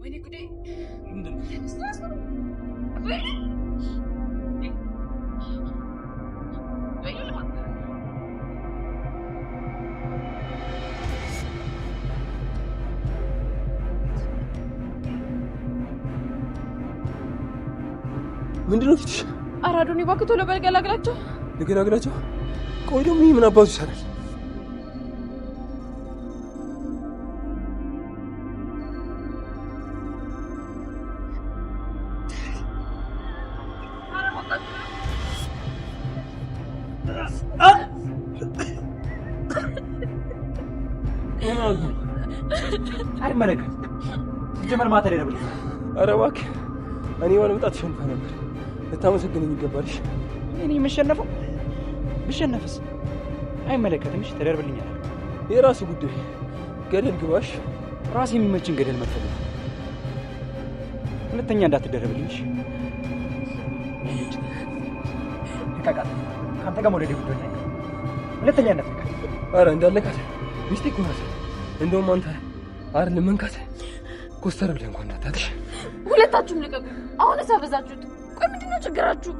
ወይኔ ጉዴ! ምንድን ነው? ምንድነው ፊትሽ? አራዶኒ እባክህ ቶሎ በል ገላግላቸው። ልገላግላቸው? ቆይ ደግሞ ይሄ ምን አባቱ ይሰራል? አይመለከት ጀመር ማታ ላይ ነበር። ኧረ እባክህ እኔ ባለመጣት ሸንፋ ነበር። ልታመሰግነኝ ይገባልሽ። እኔ የምሸነፈው ብሸነፍስ አይመለከትም። እሺ ተደርብልኛል። የራሱ ጉዳይ። ገደል ግባሽ። ራስ የሚመችን ገደል መጥተው ሁለተኛ እንዳትደረብልኝ። እሺ ተቃቃ ካንተ ጋር ወደ ጉዳይ ሁለተኛ እንዳትነካ። ኧረ እንዳልነካት ሚስቴክ ሆናት። እንደውም አንተ አይደለም መንካት ኮስተር ብለህ እንኳን እንዳታጥሽ። ሁለታችሁም ልቀቁ። አሁንስ አበዛችሁት። ቆይ ምንድነው ችግራችሁ?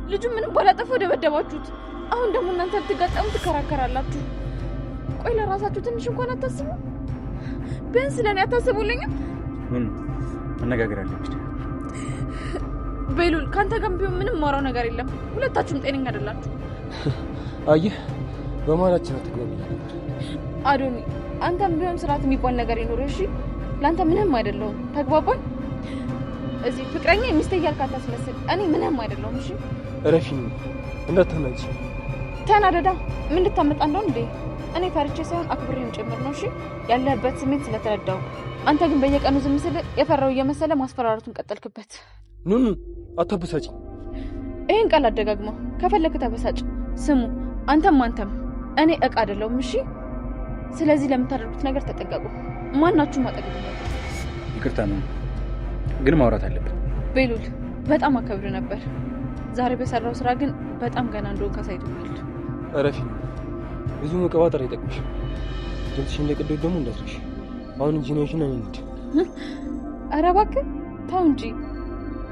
ልጁ ምንም ባላጠፋው ደበደባችሁት። አሁን ደግሞ እናንተ ልትጋጠሙ ትከራከራላችሁ። ቆይ ለራሳችሁ ትንሽ እንኳን አታስቡ? ቢያንስ ለኔ አታስቡልኝም? መነጋገር አለብኝ። ቤሉል ካንተ ጋር ቢሆን ምንም ማውራው ነገር የለም። ሁለታችሁም ጤነኛ አይደላችሁ። አየህ በማላችን አትግባቢ ነበር። አዶኒ አንተም ቢሆን ስርዓት የሚባል ነገር ይኖር። እሺ ላንተ ምንም አይደለሁም። ተግባባን? እዚህ ፍቅረኛ ሚስት እያልክ አታስመስል። እኔ ምንም አይደለሁም። እሺ እረፊ። እንዳታናጂ። ተናደዳ ምን ልታመጣ እንደው እንዴ? እኔ ፈርቼ ሳይሆን አክብሬም ጭምር ነው። እሺ ያለህበት ስሜት ስለተረዳው። አንተ ግን በየቀኑ ዝም ስል የፈራው እየመሰለ ማስፈራራቱን ቀጠልክበት። ኑኑ አታበሳጭ። ይሄን ቃል አደጋግመው። ከፈለክ ተበሳጭ። ስሙ አንተም እኔ እቃ አይደለሁም። እሺ ስለዚህ ለምታደርጉት ነገር ተጠንቀቁ። ማናችሁም አጠገብ ነው። ይቅርታ ነው ግን ማውራት አለብን። ቤሉል በጣም አከብር ነበር። ዛሬ በሰራው ስራ ግን በጣም ገና እንደሆነ ካሳይቶኛል። እረፊ። ብዙ መቀባጠር አይጠቅምሽ። ጀልሽን ለቅዶት ደግሞ እንዳትረሽ። አሁን እንጂ ነውሽና እንዴ? ኧረ እባክህ ተው እንጂ።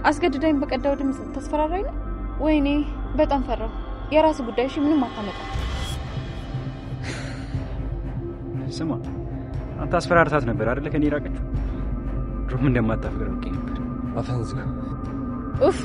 አስገድዳኝ በቀዳው ድምፅ ተስፈራራኝ ነው። ወይኔ በጣም ፈራው። የራስ ጉዳይ። እሺ ምንም አታመጣ። ስማ አንተ አስፈራርታት ነበር አይደል? ከኔ ራቀችው። ድሮም እንደማታፈቅረው እኮ ነበር። አፈንዝጋ ኡፍ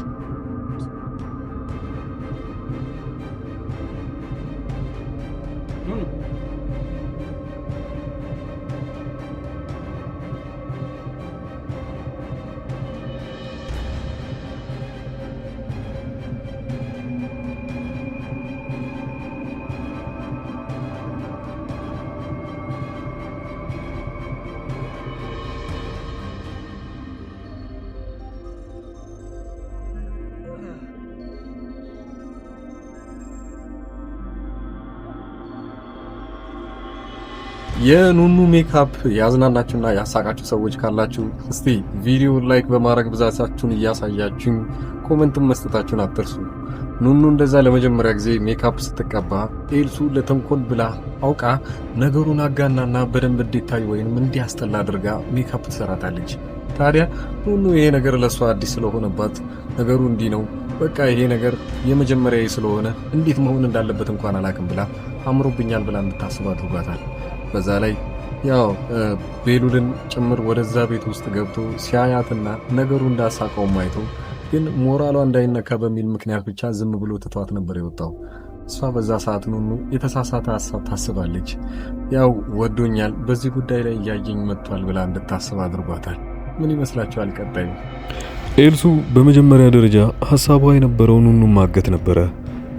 የኑኑ ሜካፕ ያዝናናችሁና ያሳቃችሁ ሰዎች ካላችሁ እስቲ ቪዲዮውን ላይክ በማድረግ ብዛታችሁን እያሳያችሁ ኮሜንትም መስጠታችሁን አትርሱ። ኑኑ እንደዛ ለመጀመሪያ ጊዜ ሜካፕ ስትቀባ ኤልሱ ለተንኮል ብላ አውቃ ነገሩን አጋናና በደንብ እንዲታይ ወይንም እንዲያስጠላ አድርጋ ሜካፕ ትሰራታለች። ታዲያ ኑኑ ይሄ ነገር ለሷ አዲስ ስለሆነባት ነገሩ እንዲህ ነው በቃ ይሄ ነገር የመጀመሪያዬ ስለሆነ እንዴት መሆን እንዳለበት እንኳን አላውቅም ብላ አምሮብኛል ብላ እንድታስብ አድርጓታል። በዛ ላይ ያው ቤሉልን ጭምር ወደዛ ቤት ውስጥ ገብቶ ሲያያትና ነገሩ እንዳሳቀው ማይቶ ግን ሞራሏ እንዳይነካ በሚል ምክንያት ብቻ ዝም ብሎ ትቷት ነበር የወጣው። እሷ በዛ ሰዓት ኑኑ የተሳሳተ ሐሳብ ታስባለች። ያው ወዶኛል በዚህ ጉዳይ ላይ እያየኝ መጥቷል ብላ እንድታስብ አድርጓታል። ምን ይመስላችኋል ቀጣዩ? ኤልሱ በመጀመሪያ ደረጃ ሐሳቧ የነበረው ኑኑን ማገት ነበረ።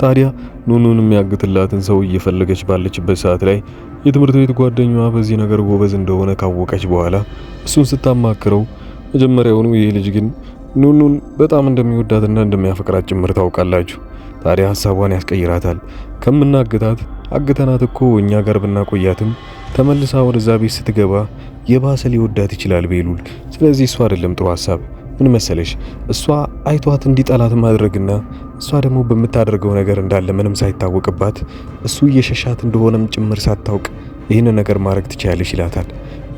ታዲያ ኑኑን የሚያግትላትን ሰው እየፈለገች ባለችበት ሰዓት ላይ የትምህርት ቤት ጓደኛዋ በዚህ ነገር ጎበዝ እንደሆነ ካወቀች በኋላ እሱን ስታማክረው መጀመሪያውኑ ይሄ ልጅ ግን ኑኑን በጣም እንደሚወዳትና እንደሚያፈቅራት ጭምር ታውቃላችሁ። ታዲያ ሐሳቧን ያስቀይራታል። ከምናግታት አግተናት እኮ እኛ ጋር ብናቆያትም ተመልሳ ወደዛ ቤት ስትገባ የባሰ ሊወዳት ይችላል ቤሉል። ስለዚህ እሷ አይደለም ጥሩ ሐሳብ። ምን መሰለሽ እሷ አይቷት እንዲጠላት ማድረግና እሷ ደግሞ በምታደርገው ነገር እንዳለ ምንም ሳይታወቅባት እሱ እየሸሻት እንደሆነም ጭምር ሳታውቅ ይህን ነገር ማድረግ ትችያለሽ ይላታል።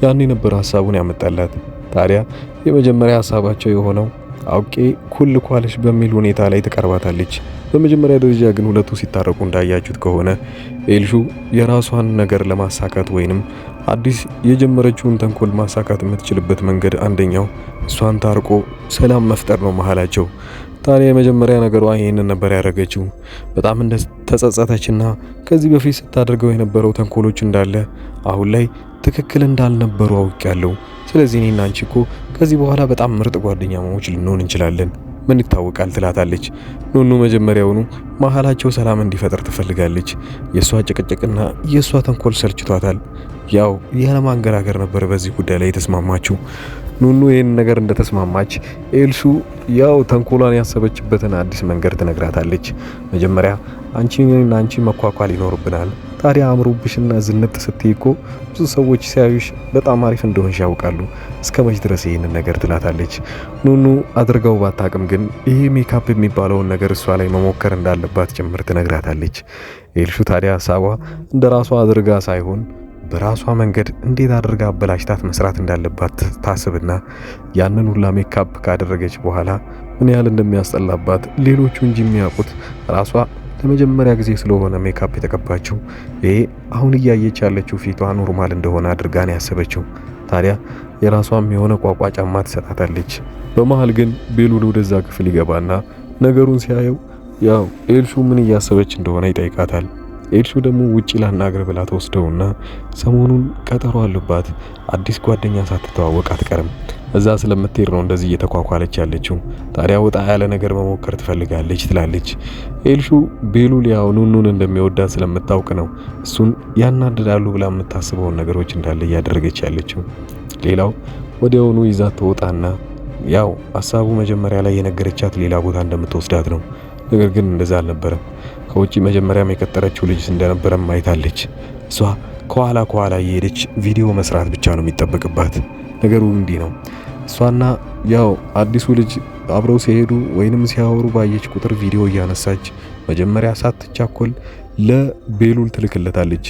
ያኔ ነበር ሐሳቡን ያመጣላት። ታዲያ የመጀመሪያ ሀሳባቸው የሆነው አውቄ ኩል ኳልሽ በሚል ሁኔታ ላይ ትቀርባታለች። በመጀመሪያ ደረጃ ግን ሁለቱ ሲታረቁ እንዳያችሁት ከሆነ ኤልሹ የራሷን ነገር ለማሳካት ወይንም አዲስ የጀመረችውን ተንኮል ማሳካት የምትችልበት መንገድ አንደኛው እሷን ታርቆ ሰላም መፍጠር ነው መሃላቸው። ታዲያ የመጀመሪያ ነገሯ ይሄንን ነበር ያደረገችው። በጣም ተጸጸተችና ከዚህ በፊት ስታደርገው የነበረው ተንኮሎች እንዳለ አሁን ላይ ትክክል እንዳልነበሩ አውቄያለሁ። ስለዚህ እኔና አንቺ እኮ ከዚህ በኋላ በጣም ምርጥ ጓደኛሞች ልንሆን እንችላለን፣ ምን ይታወቃል ትላታለች። ኑኑ መጀመሪያውኑ መሃላቸው ሰላም እንዲፈጠር ትፈልጋለች። የሷ ጭቅጭቅና የሷ ተንኮል ሰልችቷታል። ያው ያለማንገራገር ነበር በዚህ ጉዳይ ላይ የተስማማችው። ኑኑ ይህን ነገር እንደተስማማች ኤልሹ ያው ተንኮሏን ያሰበችበትን አዲስ መንገድ ትነግራታለች። መጀመሪያ አንቺ መኳኳል ይኖርብናል። ታዲያ አምሮብሽና ዝንጥ ስትይ እኮ ብዙ ሰዎች ሲያዩሽ በጣም አሪፍ እንደሆንሽ ያውቃሉ። እስከ መች ድረስ ይህንን ነገር ትላታለች። ኑኑ አድርገው ባታቅም ግን ይሄ ሜካፕ የሚባለውን ነገር እሷ ላይ መሞከር እንዳለባት ጭምር ትነግራታለች። ኤልሹ ታዲያ ሀሳቧ እንደ ራሷ አድርጋ ሳይሆን በራሷ መንገድ እንዴት አድርጋ አበላሽታት መስራት እንዳለባት ታስብና ያንን ሁላ ሜካፕ ካደረገች በኋላ ምን ያህል እንደሚያስጠላባት ሌሎቹ እንጂ የሚያውቁት ራሷ ለመጀመሪያ ጊዜ ስለሆነ ሜካፕ የተቀባችው ይሄ አሁን እያየች ያለችው ፊቷ ኖርማል እንደሆነ አድርጋ ነው ያሰበችው። ታዲያ የራሷም የሆነ ቋቋ ጫማ ትሰጣታለች። በመሃል ግን ቤሉል ወደዛ ክፍል ይገባና ነገሩን ሲያየው ያው ኤልሹ ምን እያሰበች እንደሆነ ይጠይቃታል። ኤልሹ ደግሞ ውጪ ላናግር ብላ ተወስደውና ሰሞኑን ቀጠሮ አለባት። አዲስ ጓደኛ ሳትተዋወቅ አትቀርም። እዛ ስለምትሄድ ነው እንደዚህ እየተኳኳለች ያለችው። ታዲያ ወጣ ያለ ነገር መሞከር ትፈልጋለች ትላለች። ኤልሹ ቤሉል ያው ኑኑን እንደሚወዳት ስለምታውቅ ነው እሱን ያናድዳሉ ብላ የምታስበውን ነገሮች እንዳለ እያደረገች ያለችው። ሌላው ወዲያውኑ ይዛት ተወጣና ያው ሀሳቡ መጀመሪያ ላይ የነገረቻት ሌላ ቦታ እንደምትወስዳት ነው። ነገር ግን እንደዛ አልነበረም። ከውጪ መጀመሪያም የቀጠረችው ልጅ እንደነበረም አይታለች። እሷ ከኋላ እየሄደች ቪዲዮ መስራት ብቻ ነው የሚጠበቅባት። ነገሩ እንዲህ ነው። እሷና ያው አዲሱ ልጅ አብረው ሲሄዱ ወይንም ሲያወሩ ባየች ቁጥር ቪዲዮ እያነሳች መጀመሪያ ሳትቻኮል ለቤሉል ትልክለታለች።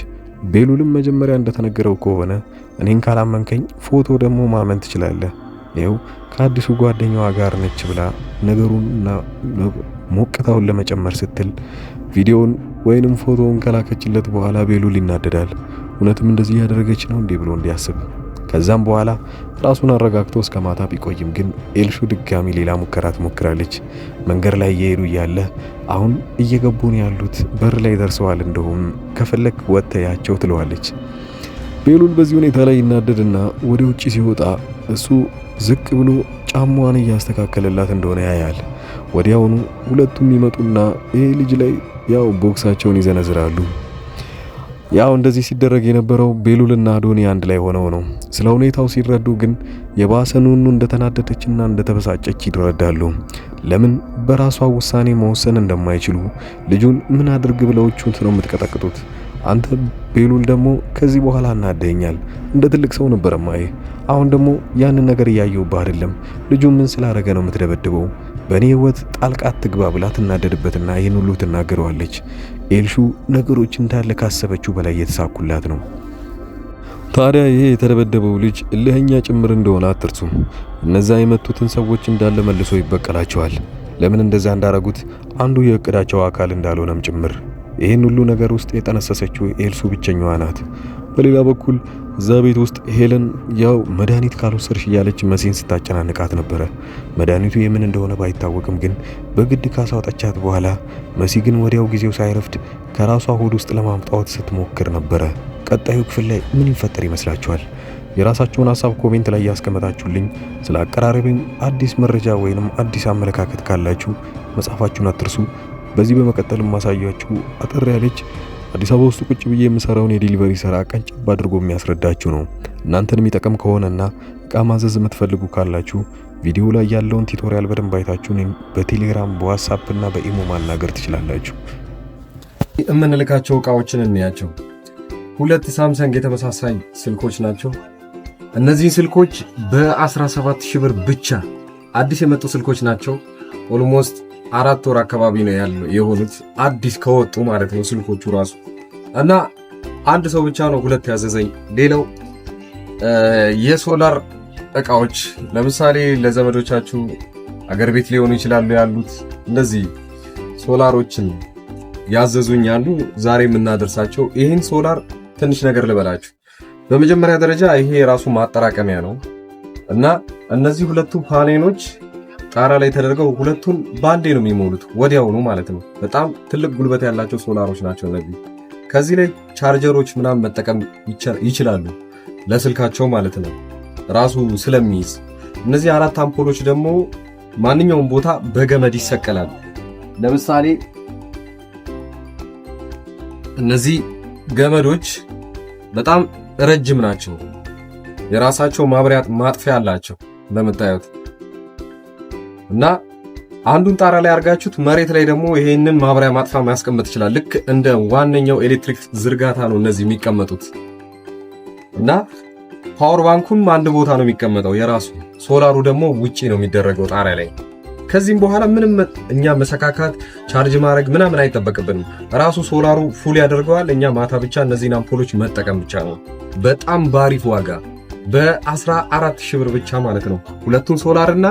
ቤሉልም መጀመሪያ እንደተነገረው ከሆነ እኔን ካላመንከኝ ፎቶ ደግሞ ማመን ትችላለህ፣ ይኸው ከአዲሱ ጓደኛዋ ጋር ነች ብላ ነገሩንና ሞቅታውን ለመጨመር ስትል ቪዲዮውን ወይንም ፎቶውን ከላከችለት በኋላ ቤሉል ይናደዳል። እውነትም እንደዚህ ያደረገች ነው እንዴ ብሎ እንዲያስብ ከዛም በኋላ ራሱን አረጋግቶ እስከ ማታ ቢቆይም ግን ኤልሹ ድጋሚ ሌላ ሙከራ ትሞክራለች። መንገድ ላይ እየሄዱ እያለ አሁን እየገቡ ነው ያሉት፣ በር ላይ ደርሰዋል፣ እንደውም ከፈለክ ወጥተያቸው ትለዋለች። ቤሉል በዚህ ሁኔታ ላይ ይናደድና ወደ ውጪ ሲወጣ እሱ ዝቅ ብሎ ጫማዋን እያስተካከለላት እንደሆነ ያያል። ወዲያውኑ ሁለቱም ይመጡና ይሄ ልጅ ላይ ያው ቦክሳቸውን ይዘነዝራሉ። ያው እንደዚህ ሲደረግ የነበረው ቤሉልና አዶኒ አንድ ላይ ሆነው ነው። ስለ ሁኔታው ሲረዱ ግን የባሰ ኑኑ እንደተናደደችና እንደተበሳጨች ይረዳሉ። ለምን በራሷ ውሳኔ መወሰን እንደማይችሉ ልጁን ምን አድርግ ብለውቹት ነው የምትቀጠቅጡት? አንተ ቤሉል ደግሞ ከዚህ በኋላ እናደኛል፣ እንደ ትልቅ ሰው ነበር ማይ። አሁን ደግሞ ያንን ነገር እያየውብህ አይደለም። ልጁ ምን ስላደረገ ነው የምትደበድበው? በእኔ ህይወት ጣልቃ አትግባ ብላ ትናደድበትና ይህን ሁሉ ትናገረዋለች። ኤልሹ ነገሮች እንዳለ ካሰበችው በላይ የተሳኩላት ነው። ታዲያ ይሄ የተደበደበው ልጅ እልህኛ ጭምር እንደሆነ አትርሱም። እነዛ የመቱትን ሰዎች እንዳለ መልሶ ይበቀላቸዋል። ለምን እንደዛ እንዳረጉት አንዱ የእቅዳቸው አካል እንዳልሆነም ጭምር። ይህን ሁሉ ነገር ውስጥ የጠነሰሰችው ኤልሱ ብቸኛዋ ናት። በሌላ በኩል እዛ ቤት ውስጥ ሄለን ያው መድኃኒት ካልወሰድሽ እያለች መሲን ስታጨናንቃት ነበረ። መድኃኒቱ የምን እንደሆነ ባይታወቅም ግን በግድ ካሳወጣቻት በኋላ መሲ ግን ወዲያው ጊዜው ሳይረፍድ ከራሷ ሆድ ውስጥ ለማምጣት ስትሞክር ነበረ። ቀጣዩ ክፍል ላይ ምን ይፈጠር ይመስላችኋል? የራሳችሁን ሀሳብ ኮሜንት ላይ ያስቀመጣችሁልኝ። ስለ አቀራረቤም አዲስ መረጃ ወይንም አዲስ አመለካከት ካላችሁ መጻፋችሁን አትርሱ። በዚህ በመቀጠል ማሳያችሁ አጠር ያለች አዲስ አበባ ውስጥ ቁጭ ብዬ የምሰራውን የዲሊቨሪ ስራ ቀንጨብ አድርጎ የሚያስረዳችሁ ነው። እናንተን የሚጠቅም ከሆነና እቃ ማዘዝ የምትፈልጉ ካላችሁ ቪዲዮ ላይ ያለውን ቱቶሪያል በደንብ አይታችሁ በቴሌግራም በዋትስአፕ እና በኢሞ ማናገር ትችላላችሁ። የምንልካቸው እቃዎችን እንያቸው። ሁለት ሳምሰንግ የተመሳሳይ ስልኮች ናቸው። እነዚህ ስልኮች በ17,000 ብር ብቻ አዲስ የመጡ ስልኮች ናቸው። ኦልሞስት 4 ወር አካባቢ ነው ያለው የሆኑት አዲስ ከወጡ ማለት ነው ስልኮቹ ራሱ። እና አንድ ሰው ብቻ ነው ሁለት ያዘዘኝ። ሌላው የሶላር እቃዎች ለምሳሌ ለዘመዶቻችሁ አገር ቤት ሊሆኑ ይችላሉ ያሉት እንደዚህ ሶላሮችን ያዘዙኛሉ ዛሬ የምናደርሳቸው። ይህን ሶላር ትንሽ ነገር ልበላችሁ። በመጀመሪያ ደረጃ ይሄ የራሱ ማጠራቀሚያ ነው እና እነዚህ ሁለቱ ፓኔሎች ጣራ ላይ ተደርገው ሁለቱን ባንዴ ነው የሚሞሉት ወዲያውኑ ማለት ነው። በጣም ትልቅ ጉልበት ያላቸው ሶላሮች ናቸው እነዚህ። ከዚህ ላይ ቻርጀሮች ምናምን መጠቀም ይችላሉ ለስልካቸው ማለት ነው ራሱ ስለሚይዝ። እነዚህ 4 አምፖሎች ደግሞ ማንኛውም ቦታ በገመድ ይሰቀላል። ለምሳሌ እነዚህ ገመዶች በጣም ረጅም ናቸው። የራሳቸው ማብሪያ ማጥፊያ አላቸው እንደምታዩት እና አንዱን ጣራ ላይ አርጋችሁት መሬት ላይ ደግሞ ይሄንን ማብሪያ ማጥፋ ማስቀመጥ ይችላል። ልክ እንደ ዋነኛው ኤሌክትሪክ ዝርጋታ ነው እነዚህ የሚቀመጡት እና ፓወር ባንኩም አንድ ቦታ ነው የሚቀመጠው የራሱ። ሶላሩ ደግሞ ውጪ ነው የሚደረገው ጣሪያ ላይ። ከዚህም በኋላ ምንም እኛ መሰካካት ቻርጅ ማድረግ ምናምን አይጠበቅብንም። ራሱ ሶላሩ ፉል ያደርገዋል። እኛ ማታ ብቻ እነዚህን አምፖሎች መጠቀም ብቻ ነው። በጣም ባሪፍ ዋጋ በ14,000 ብር ብቻ ማለት ነው። ሁለቱን ሶላር እና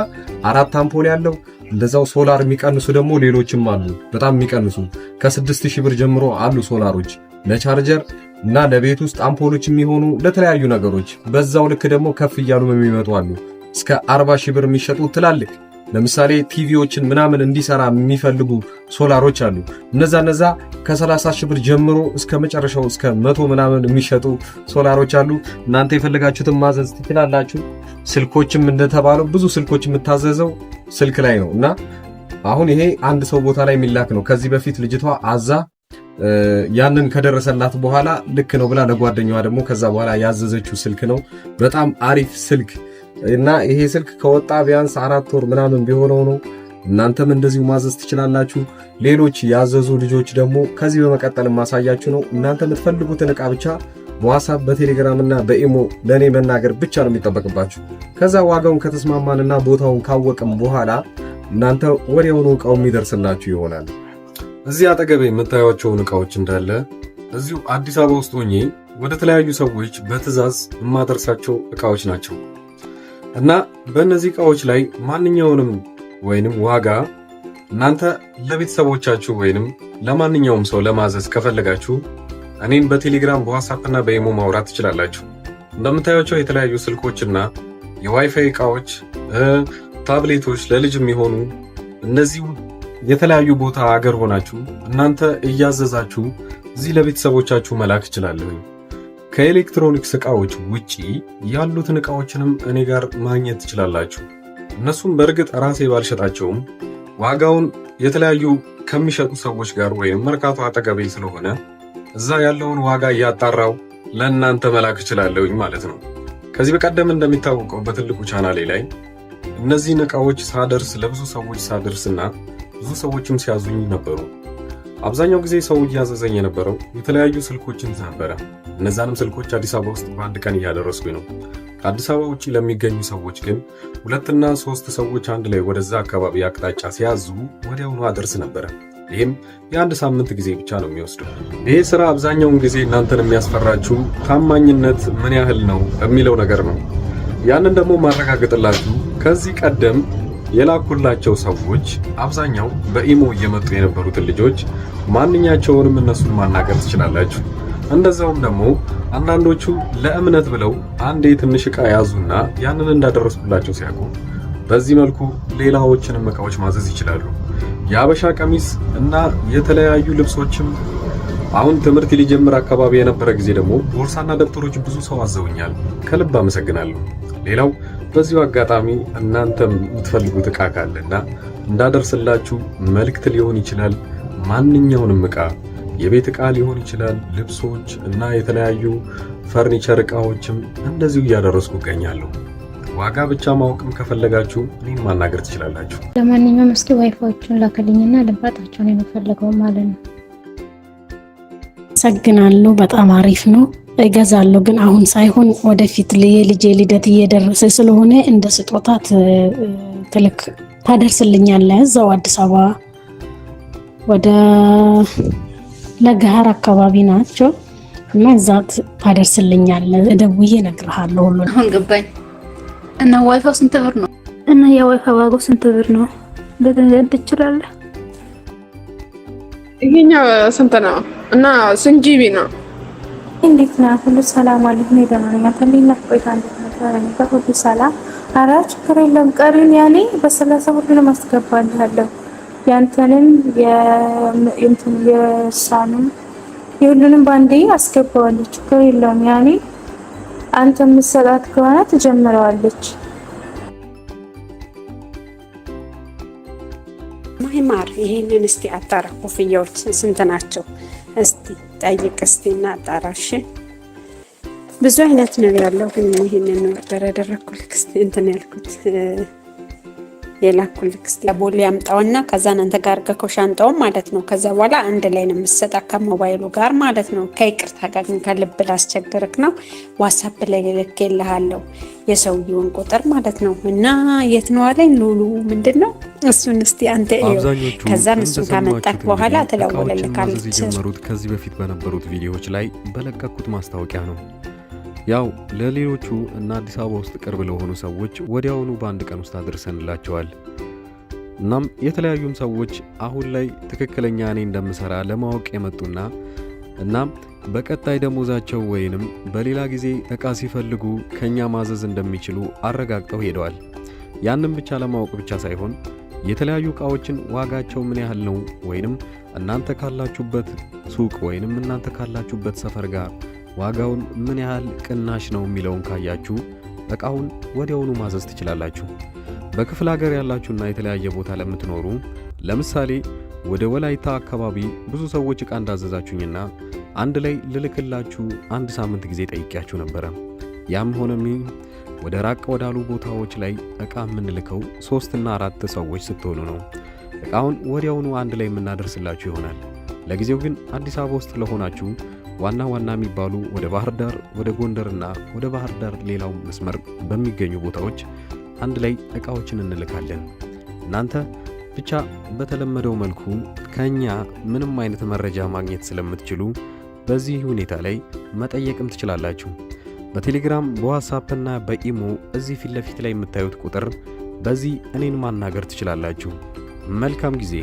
4 አምፖል ያለው እንደዛው ሶላር የሚቀንሱ ደግሞ ሌሎችም አሉ። በጣም የሚቀንሱ ከ6,000 ብር ጀምሮ አሉ ሶላሮች ለቻርጀር እና ለቤት ውስጥ አምፖሎች የሚሆኑ ለተለያዩ ነገሮች። በዛው ልክ ደግሞ ከፍ እያሉ የሚመጡ አሉ። እስከ 40,000 ብር የሚሸጡ ትላልቅ ለምሳሌ ቲቪዎችን ምናምን እንዲሰራ የሚፈልጉ ሶላሮች አሉ። እነዛ ከ30,000 ብር ጀምሮ እስከ መጨረሻው እስከ 100 ምናምን የሚሸጡ ሶላሮች አሉ። እናንተ የፈለጋችሁትን ማዘዝ ትችላላችሁ። ስልኮችም እንደተባለው ብዙ ስልኮች የምታዘዘው ስልክ ላይ ነው እና አሁን ይሄ አንድ ሰው ቦታ ላይ የሚላክ ነው። ከዚህ በፊት ልጅቷ አዛ ያንን ከደረሰላት በኋላ ልክ ነው ብላ ለጓደኛዋ ደግሞ ከዛ በኋላ ያዘዘችው ስልክ ነው። በጣም አሪፍ ስልክ እና ይሄ ስልክ ከወጣ ቢያንስ 4 ወር ምናምን ቢሆነው ነው። እናንተም እንደዚሁ ማዘዝ ትችላላችሁ። ሌሎች ያዘዙ ልጆች ደግሞ ከዚህ በመቀጠል ማሳያችሁ ነው። እናንተ የምትፈልጉትን ዕቃ ብቻ በዋትስአፕ በቴሌግራም እና በኢሞ ለኔ መናገር ብቻ ነው የሚጠበቅባችሁ። ከዛ ዋጋውን ከተስማማንና ቦታውን ካወቅም በኋላ እናንተ ወዲያውኑ ዕቃው የሚደርስላችሁ ይሆናል። እዚህ አጠገቤ የምታዩቸውን ዕቃዎች እንዳለ እዚሁ አዲስ አበባ ውስጥ ሆኜ ወደ ተለያዩ ሰዎች በትዕዛዝ የማደርሳቸው ዕቃዎች ናቸው እና በእነዚህ ዕቃዎች ላይ ማንኛውንም ወይንም ዋጋ እናንተ ለቤተሰቦቻችሁ ወይንም ለማንኛውም ሰው ለማዘዝ ከፈለጋችሁ እኔን በቴሌግራም በዋትስአፕ እና በኢሞ ማውራት ትችላላችሁ። እንደምታዩቸው የተለያዩ ስልኮችና የዋይፋይ ዕቃዎች፣ ታብሌቶች ለልጅ የሚሆኑ እነዚህ የተለያዩ ቦታ አገር ሆናችሁ እናንተ እያዘዛችሁ እዚህ ለቤተሰቦቻችሁ መላክ ይችላሉ። ከኤሌክትሮኒክስ ዕቃዎች ውጪ ያሉትን ዕቃዎችንም እኔ ጋር ማግኘት ትችላላችሁ። እነሱም በእርግጥ ራሴ ባልሸጣቸውም ዋጋውን የተለያዩ ከሚሸጡ ሰዎች ጋር ወይም መርካቶ አጠገቤ ስለሆነ እዛ ያለውን ዋጋ እያጣራው ለእናንተ መላክ እችላለሁኝ ማለት ነው። ከዚህ በቀደም እንደሚታወቀው በትልቁ ቻናሌ ላይ እነዚህን ዕቃዎች ሳደርስ ለብዙ ሰዎች ሳደርስና ብዙ ሰዎችም ሲያዙኝ ነበሩ። አብዛኛው ጊዜ ሰው እያዘዘኝ የነበረው የተለያዩ ስልኮችን ነበረ። እነዛንም ስልኮች አዲስ አበባ ውስጥ በአንድ ቀን እያደረስኩኝ ነው። ከአዲስ አበባ ውጪ ለሚገኙ ሰዎች ግን 2 እና 3 ሰዎች አንድ ላይ ወደዛ አካባቢ አቅጣጫ ሲያዙ ወዲያውኑ አደርስ ነበረ። ይህም የ1 ሳምንት ጊዜ ብቻ ነው የሚወስደው። ይሄ ስራ አብዛኛውን ጊዜ እናንተን የሚያስፈራችሁ ታማኝነት ምን ያህል ነው የሚለው ነገር ነው። ያንን ደግሞ ማረጋገጥላችሁ ከዚህ ቀደም የላኩላቸው ሰዎች አብዛኛው በኢሞ እየመጡ የነበሩትን ልጆች ማንኛቸውንም እነሱን ማናገር ትችላላችሁ። እንደዛውም ደግሞ አንዳንዶቹ ለእምነት ብለው አንዴ ትንሽ ዕቃ ያዙና ያንን እንዳደረስኩላቸው ሲያውቁ በዚህ መልኩ ሌላዎችንም ዕቃዎች ማዘዝ ይችላሉ። የአበሻ ቀሚስ እና የተለያዩ ልብሶችም አሁን ትምህርት ሊጀምር አካባቢ የነበረ ጊዜ ደግሞ ቦርሳና ደብተሮች ብዙ ሰው አዘውኛል። ከልብ አመሰግናለሁ። ሌላው በዚሁ አጋጣሚ እናንተም የምትፈልጉት ዕቃ ካለና እንዳደርስላችሁ መልእክት ሊሆን ይችላል። ማንኛውንም ዕቃ የቤት ዕቃ ሊሆን ይችላል፣ ልብሶች እና የተለያዩ ፈርኒቸር ዕቃዎችም እንደዚሁ እያደረስኩ እገኛለሁ። ዋጋ ብቻ ማወቅም ከፈለጋችሁ እኔን ማናገር ትችላላችሁ። ለማንኛውም እስኪ ዋይፋዎቹን ላከልኝና ልባጣቸውን የምፈልገው ማለት ነው። ሰግናለሁ። በጣም አሪፍ ነው። እገዛለሁ ግን አሁን ሳይሆን ወደፊት የልጄ ልደት እየደረሰ ስለሆነ እንደ ስጦታ ትልክ ታደርስልኛለህ። እዛው አዲስ አበባ ወደ ለገሃር አካባቢ ናቸው እና እዛ ታደርስልኛለህ። ደውዬ እነግርሃለሁ። ሁሉ አሁን ገባኝ። እና ዋይፋው ስንት ብር ነው? እና የዋይፋው ዋጋው ስንት ብር ነው? በገንዘብ ትችላለህ? ይሄኛው ስንት ነው? እና ስንት ጂቢ ነው? እንዴት ነው? ሁሉ ሰላም አለኝ። ደህና ነኝ። አተሊና ቆይታ እንደነበረ ሁሉ ሰላም። ኧረ ችግር የለም። ቀሪን ያኔ በ30 ሁሉንም አስገባልሃለሁ። ያንተንም የእሷንም የሁሉንም ባንዴ አስገባዋለሁ። ችግር የለውም። ያኔ አንተ የምትሰጣት ከሆነ ትጀምረዋለች። ማር ይሄንን እስቲ አጣራ። ኮፍያዎች ስንት ናቸው? እስቲ ጠይቅ እስቲ እና አጣራሽ። ብዙ አይነት ነው ያለው፣ ግን ይሄንን ነው ያደረኩልክ። እስቲ እንትን ያልኩት የላኩልክ እስቲ ቦሌ ያምጣውና ከዛ አንተ ጋር ገከው ሻንጣው ማለት ነው። ከዛ በኋላ አንድ ላይ ነው የምትሰጣ ከሞባይሉ ጋር ማለት ነው። ከይቅርታ ጋር ግን ከልብ ላስቸግርክ ነው። ዋትስአፕ ላይ ልኬልሃለሁ የሰውየውን ቁጥር ማለት ነው። እና የት ነው አለኝ ሉሉ ምንድነው እሱን እስቲ አንተ ከዛ እሱን ካመጣክ በኋላ ተለወለልካለች። ጀመሩት ከዚህ በፊት በነበሩት ቪዲዮዎች ላይ በለቀኩት ማስታወቂያ ነው። ያው ለሌሎቹ እና አዲስ አበባ ውስጥ ቅርብ ለሆኑ ሰዎች ወዲያውኑ በአንድ ቀን ውስጥ አድርሰንላቸዋል። እናም የተለያዩም ሰዎች አሁን ላይ ትክክለኛ እኔ እንደምሰራ ለማወቅ የመጡና እናም በቀጣይ ደሞዛቸው ወይንም በሌላ ጊዜ እቃ ሲፈልጉ ከኛ ማዘዝ እንደሚችሉ አረጋግጠው ሄደዋል። ያንን ብቻ ለማወቅ ብቻ ሳይሆን የተለያዩ እቃዎችን ዋጋቸው ምን ያህል ነው ወይንም እናንተ ካላችሁበት ሱቅ ወይንም እናንተ ካላችሁበት ሰፈር ጋር ዋጋውን ምን ያህል ቅናሽ ነው የሚለውን ካያችሁ እቃውን ወዲያውኑ ማዘዝ ትችላላችሁ። በክፍለ ሀገር ያላችሁና የተለያየ ቦታ ለምትኖሩ ለምሳሌ ወደ ወላይታ አካባቢ ብዙ ሰዎች እቃ እንዳዘዛችሁኝና አንድ ላይ ልልክላችሁ አንድ ሳምንት ጊዜ ጠይቄያችሁ ነበረ። ያም ሆነም ወደ ራቅ ወዳሉ ቦታዎች ላይ እቃ የምንልከው 3 እና 4 ሰዎች ስትሆኑ ነው። እቃውን ወዲያውኑ አንድ ላይ የምናደርስላችሁ ይሆናል። ለጊዜው ግን አዲስ አበባ ውስጥ ለሆናችሁ ዋና የሚባሉ ወደ ባህር ዳር፣ ወደ ጎንደርና ወደ ባህር ዳር ሌላው መስመር በሚገኙ ቦታዎች አንድ ላይ እቃዎችን እንልካለን። እናንተ ብቻ በተለመደው መልኩ ከኛ ምንም አይነት መረጃ ማግኘት ስለምትችሉ በዚህ ሁኔታ ላይ መጠየቅም ትችላላችሁ። በቴሌግራም በዋትስአፕ እና በኢሞ እዚህ ፊት ለፊት ላይ የምታዩት ቁጥር በዚህ እኔን ማናገር ትችላላችሁ። መልካም ጊዜ።